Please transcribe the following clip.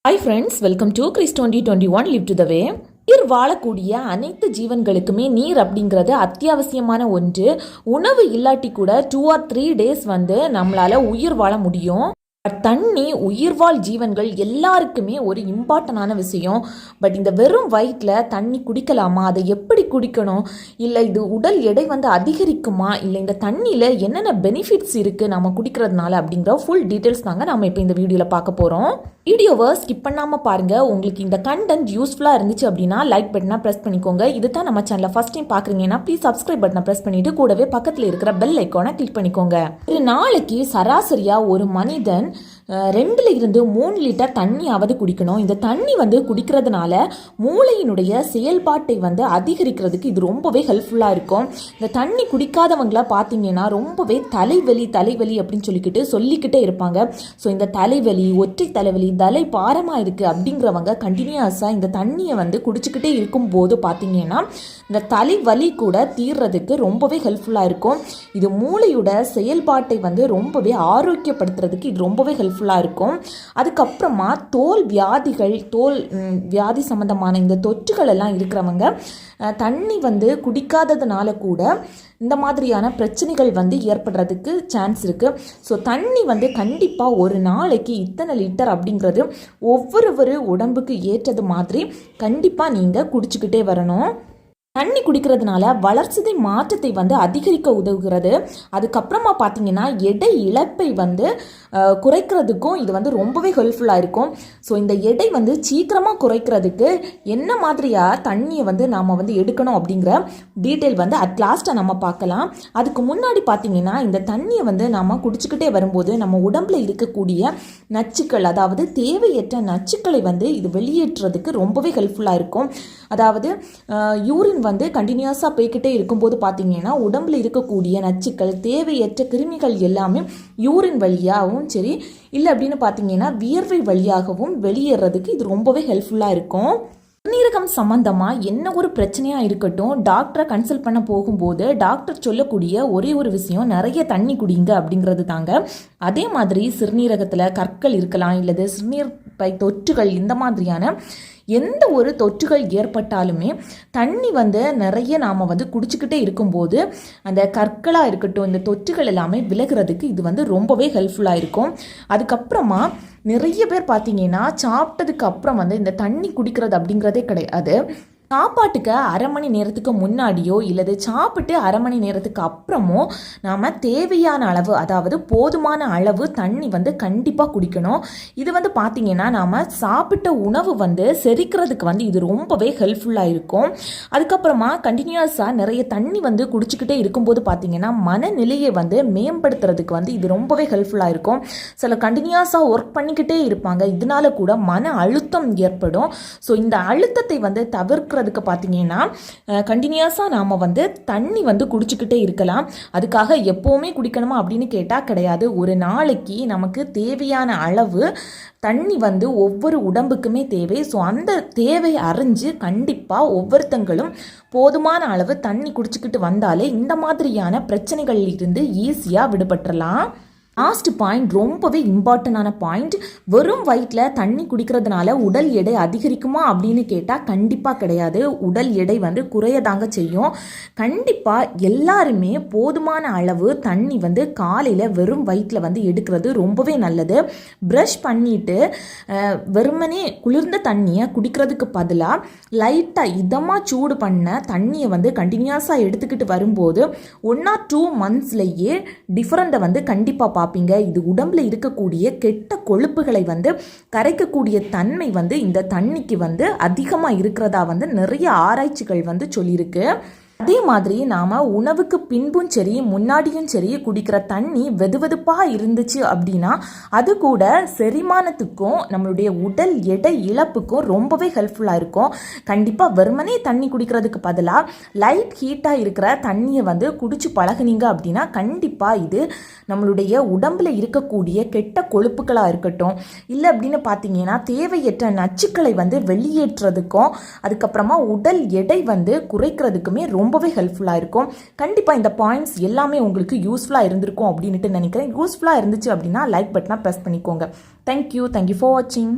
Hi friends, welcome to Chris 2021 live to the way. உயிர் வாழக்கூடிய அனைத்து ஜீவன்களுக்குமே நீர் அப்படிங்கிறது அத்தியாவசியமான ஒன்று. உணவு இல்லாட்டி கூட 2 or 3 days நம்மளால உயிர் வாழ முடியும். தண்ணி உயிர்வாழ் ஜீவன்கள் எல்லாருக்குமே ஒரு இம்பார்ட்டண்டான விஷயம். பட் இந்த வெறும் வயிற்றில் தண்ணி குடிக்கலாமா, அதை எப்படி குடிக்கணும், இல்லை இது உடல் எடை அதிகரிக்குமா, இல்லை இந்த தண்ணியில் என்னென்ன பெனிஃபிட்ஸ் இருக்குது நம்ம குடிக்கிறதுனால அப்படிங்கிற ஃபுல் டீட்டெயில்ஸ் தாங்க நம்ம இப்போ இந்த வீடியோவில் பார்க்க போகிறோம். வீடியோவை ஸ்கிப் பண்ணாமல் பாருங்கள். உங்களுக்கு இந்த கண்டென்ட் யூஸ்ஃபுல்லாக இருந்துச்சு அப்படின்னா லைக் பட்டனை ப்ரெஸ் பண்ணிக்கோங்க. இது தான் நம்ம சேனலை ஃபஸ்ட் டைம் பார்க்குறீங்கன்னா ப்ளீஸ் சப்ஸ்கிரைப் பட்டனை ப்ரெஸ் பண்ணிவிட்டு கூடவே பக்கத்தில் இருக்கிற பெல் ஐக்கானை கிளிக் பண்ணிக்கோங்க. ஒரு நாளைக்கு சராசரியாக ஒரு மனிதன் 2-3 லிட்டர் தண்ணியாவது குடிக்கணும். இந்த தண்ணி குடிக்கிறதுனால மூளையினுடைய செயல்பாட்டை அதிகரிக்கிறதுக்கு இது ரொம்பவே ஹெல்ப்ஃபுல்லாக இருக்கும். இந்த தண்ணி குடிக்காதவங்கள பார்த்தீங்கன்னா ரொம்பவே தலைவலி அப்படின்னு சொல்லிக்கிட்டே இருப்பாங்க. ஸோ இந்த தலைவலி, ஒற்றை தலைவலி, தலை பாரமாக இருக்குது அப்படிங்கிறவங்க கண்டினியூஸாக இந்த தண்ணியை குடிச்சிக்கிட்டே இருக்கும்போது பார்த்தீங்கன்னா இந்த தலைவலி கூட தீர்றதுக்கு ரொம்பவே ஹெல்ப்ஃபுல்லாக இருக்கும். இது மூளையோட செயல்பாட்டை ரொம்பவே ஆரோக்கியப்படுத்துறதுக்கு இது ரொம்பவே ஹெல்ப்ஃபுல்லாக இருக்கும். அதுக்கப்புறமா தோல் வியாதி சம்பந்தமான இந்த தொற்றுகள் எல்லாம் இருக்கிறவங்க தண்ணி குடிக்காததுனால கூட இந்த மாதிரியான பிரச்சனைகள் ஏற்படுறதுக்கு சான்ஸ் இருக்குது. ஸோ தண்ணி கண்டிப்பாக ஒரு நாளைக்கு இத்தனை லிட்டர் அப்படிங்கிறது ஒவ்வொரு உடம்புக்கு ஏற்றது மாதிரி கண்டிப்பாக நீங்கள் குடிச்சுக்கிட்டே வரணும். தண்ணி குடிக்கிறதுனால வளர்ச்சிதை மாற்றத்தை அதிகரிக்க உதவுகிறது. அதுக்கப்புறமா பார்த்தீங்கன்னா எடை இழப்பை குறைக்கிறதுக்கும் இது ரொம்பவே ஹெல்ப்ஃபுல்லாக இருக்கும். ஸோ இந்த எடை சீக்கிரமாக குறைக்கிறதுக்கு என்ன மாதிரியாக தண்ணியை நாம் எடுக்கணும் அப்படிங்கிற டீட்டெயில் அட் லாஸ்ட்டாக நம்ம பார்க்கலாம். அதுக்கு முன்னாடி பார்த்தீங்கன்னா இந்த தண்ணியை நாம் குடிச்சுக்கிட்டே வரும்போது நம்ம உடம்புல இருக்கக்கூடிய நச்சுக்கள், அதாவது தேவையற்ற நச்சுக்களை இது வெளியேற்றுறதுக்கு ரொம்பவே ஹெல்ப்ஃபுல்லாக இருக்கும். அதாவது யூரின் கண்டினியூஸாக போய்கிட்டே இருக்கும்போது பார்த்தீங்கன்னா உடம்புல இருக்கக்கூடிய நச்சுக்கள், தேவையற்ற கிருமிகள் எல்லாமே யூரின் வழியாகவும் சரி, இல்லை அப்படின்னு பார்த்தீங்கன்னா வியர்வை வழியாகவும் வெளியேறதுக்கு இது ரொம்பவே ஹெல்ப்ஃபுல்லாக இருக்கும். சிறுநீரகம் சம்பந்தமாக என்ன ஒரு பிரச்சனையாக இருக்கட்டும், டாக்டரை கன்சல்ட் பண்ண போகும்போது டாக்டர் சொல்லக்கூடிய ஒரே ஒரு விஷயம் நிறைய தண்ணி குடிங்க அப்படிங்கிறது தாங்க. அதே மாதிரி சிறுநீரகத்தில் கற்கள் இருக்கலாம், இல்லது சிறுநீர்ப்பை தொற்றுகள், இந்த மாதிரியான எந்த ஒரு தொற்றுகள் ஏற்பட்டாலுமே தண்ணி நிறைய நாம் குடிச்சிக்கிட்டே இருக்கும்போது அந்த கற்களாக இருக்கட்டும், இந்த தொற்றுகள் எல்லாமே விலகிறதுக்கு இது ரொம்பவே ஹெல்ப்ஃபுல்லாக இருக்கும். அதுக்கப்புறமா நிறைய பேர் பார்த்தீங்கன்னா சாப்பிட்டதுக்கு அப்புறம் இந்த தண்ணி குடிக்கிறது அப்படிங்கிறதே கிடையாது. சாப்பாட்டுக்கு அரை மணி நேரத்துக்கு முன்னாடியோ இல்லது சாப்பிட்டு அரை மணி நேரத்துக்கு அப்புறமோ நாம் தேவையான அளவு, அதாவது போதுமான அளவு தண்ணி கண்டிப்பாக குடிக்கணும். இது பார்த்தீங்கன்னா நாம் சாப்பிட்ட உணவு செரிக்கிறதுக்கு இது ரொம்பவே ஹெல்ப்ஃபுல்லாக இருக்கும். அதுக்கப்புறமா கண்டினியூஸாக நிறைய தண்ணி குடிச்சிக்கிட்டே இருக்கும்போது பார்த்தீங்கன்னா மனநிலையை மேம்படுத்துறதுக்கு இது ரொம்பவே ஹெல்ப்ஃபுல்லாக இருக்கும். சில கண்டினியூஸாக ஒர்க் பண்ணிக்கிட்டே இருப்பாங்க, இதனால கூட மன அழுத்தம் ஏற்படும். ஸோ இந்த அழுத்தத்தை தவிர்க்க பார்த்தீங்கன்னா கண்டினியூஸாக நாம் தண்ணி குடிச்சுக்கிட்டே இருக்கலாம். அதுக்காக எப்போவுமே குடிக்கணுமா அப்படின்னு கேட்டால் கிடையாது. ஒரு நாளைக்கு நமக்கு தேவையான அளவு தண்ணி ஒவ்வொரு உடம்புக்குமே தேவை. ஸோ அந்த தேவை அறிஞ்சு கண்டிப்பாக ஒவ்வொருத்தங்களும் போதுமான அளவு தண்ணி குடிச்சுக்கிட்டு வந்தாலே இந்த மாதிரியான பிரச்சனைகளில் இருந்து ஈஸியாக விடுபட்டுறலாம். லாஸ்ட் பாயிண்ட் ரொம்பவே இம்பார்ட்டண்டான பாயிண்ட். வெறும் வயிற்றில் தண்ணி குடிக்கிறதுனால உடல் எடை அதிகரிக்குமா அப்படின்னு கேட்டால் கண்டிப்பாக கிடையாது. உடல் எடை குறையதாங்க செய்யும். கண்டிப்பாக எல்லாருமே போதுமான அளவு தண்ணி காலையில் வெறும் வயிற்றில் எடுக்கிறது ரொம்பவே நல்லது. ப்ரஷ் பண்ணிட்டு வெறுமனே குளிர்ந்த தண்ணியை குடிக்கிறதுக்கு பதிலாக லைட்டாக இதமாக சூடு பண்ண தண்ணியை கண்டினியூஸாக எடுத்துக்கிட்டு வரும்போது 1 or 2 monthsலேயே டிஃப்ரெண்ட்டை கண்டிப்பாக பார்ப்பீங்க. இது உடம்புல இருக்கக்கூடிய கெட்ட கொழுப்புகளை கரைக்கக்கூடிய தன்மை இந்த தண்ணிக்கு அதிகமாக இருக்கிறதா நிறைய ஆராய்ச்சிகள் சொல்லியிருக்கு. அதே மாதிரி நாம் உணவுக்கு பின்பும் சரி முன்னாடியும் சரி குடிக்கிற தண்ணி வெதுவெதுப்பாக இருந்துச்சு அப்படின்னா அது கூட செரிமானத்துக்கும் நம்மளுடைய உடல் எடை இழப்புக்கும் ரொம்பவே ஹெல்ப்ஃபுல்லாக இருக்கும். கண்டிப்பாக வெறுமனே தண்ணி குடிக்கிறதுக்கு பதிலாக லைட் ஹீட்டாக இருக்கிற தண்ணியை குடிச்சு பழகுனீங்க அப்படின்னா கண்டிப்பாக இது நம்மளுடைய உடம்பில் இருக்கக்கூடிய கெட்ட கொழுப்புகளாக இருக்கட்டும், இல்லை அப்படின்னு பார்த்தீங்கன்னா தேவையற்ற நச்சுக்களை வெளியேற்றுறதுக்கும் அதுக்கப்புறமா உடல் எடை குறைக்கிறதுக்குமே ரொம்பவே ஹெல்ப்ஃபுல்லாக இருக்கும். கண்டிப்பாக இந்த பாயிண்ட்ஸ் எல்லாமே உங்களுக்கு யூஸ்ஃபுல்லாக இருந்திருக்கும் அப்படின்ட்டு நினைக்கிறேன். யூஸ்ஃபுல்லாக இருந்துச்சு அப்படின்னா லைக் பட்டனை ப்ரெஸ் பண்ணிக்கோங்க. தேங்க்யூ ஃபார் வாட்சிங்.